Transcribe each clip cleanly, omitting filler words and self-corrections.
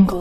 السلام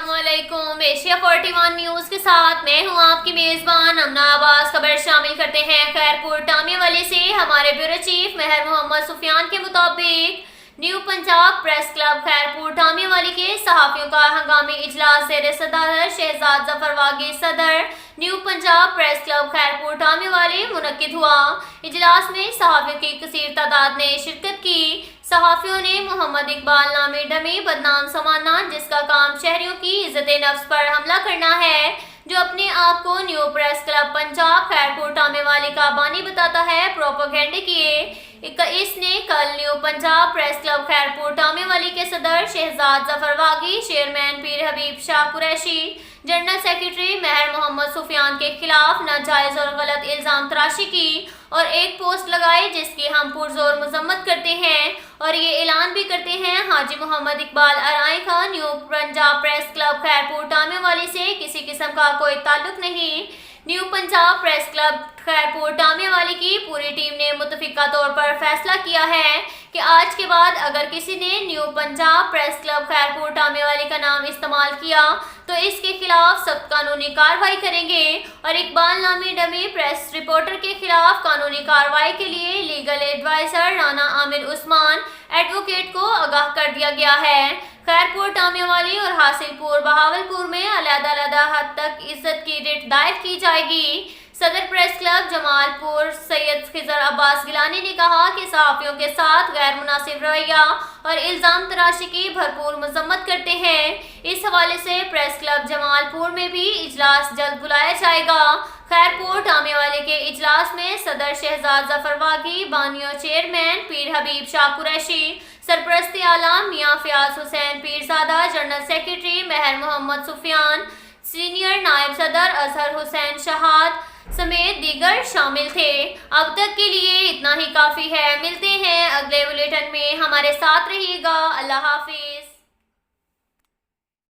علیکم، Asia 41 news کے ساتھ میں ہوں آپ کی میزبان امنا عباس۔ خبر شامل کرتے ہیں خیرپور ٹامی والے سے۔ ہمارے بیورو چیف مہر محمد سفیان کے مطابق new Punjab press club Khairpur Tommy والی کے صحافیوں کا ہنگامی اجلاس زیر صدارت شہزاد ظفر واگی صدر new Punjab press club Khairpur Tommy والی منعقد ہوا۔ اجلاس میں صحافیوں کی کثیر تعداد نے شرکت کی۔ صحافیوں نے محمد اقبال نامی ڈمی بدنام سمانا، جس کا کام شہریوں کی عزت نفس پر حملہ کرنا ہے، جو اپنے آپ کو new press club Punjab Khairpur Tommy والی کا بانی بتاتا ہے، پروپیگنڈے کیے۔ اس نے کل new Punjab press club Khairpur Tommy والی کے صدر شہزاد ظفر واگی، چیئرمین پیر حبیب شاہ قریشی، جنرل سیکرٹری مہر محمد سفیان کے خلاف ناجائز اور غلط الزام تراشی کی اور ایک پوسٹ لگائی جس کی ہم پرزور مذمت کرتے ہیں اور یہ اعلان بھی کرتے ہیں حاجی محمد اقبال ارائیں کا new Punjab press club Khairpur Tommy والی سے کسی قسم کا کوئی تعلق نہیں۔ New Punjab press club Khairpur Tommy والی کی پوری ٹیم نے متفقہ طور پر فیصلہ کیا ہے کہ آج کے بعد اگر کسی نے new Punjab press club Khairpur Tommy والی کا نام استعمال کیا تو اس کے خلاف سخت قانونی کارروائی کریں گے، اور اقبال نامی ڈمی پریس رپورٹر کے خلاف قانونی کارروائی کے لیے لیگل ایڈوائزر رانا عامر عثمان ایڈوکیٹ کو آگاہ کر دیا گیا ہے۔ خیرپور ٹامی والی اور حاصل پور بہاولپور میں علیحدہ حد تک عزت کی رٹ دائر کی جائے گی۔ صدر پریس کلب جمال پور سید خضر عباس گیلانی نے کہا کہ صحافیوں کے ساتھ غیر مناسب رویہ اور الزام تراشی کی بھرپور مذمت کرتے ہیں۔ اس حوالے سے پریس کلب جمال پور میں بھی اجلاس جلد بلایا جائے گا۔ خیرپور ٹامی والے کے اجلاس میں صدر شہزاد ظفر واگی، بانیوں چیئرمین پیر حبیب شاہ قریشی، سرپرست اعلیٰ میاں فیاض حسین پیرزادہ، جنرل سیکرٹری مہر محمد سفیان، سینئر نائب صدر اظہر حسین شہاد سمیت دیگر شامل تھے۔ اب تک کے لیے اتنا ہی کافی ہے۔ ملتے ہیں اگلے بلیٹن میں، ہمارے ساتھ رہیے گا۔ اللہ حافظ۔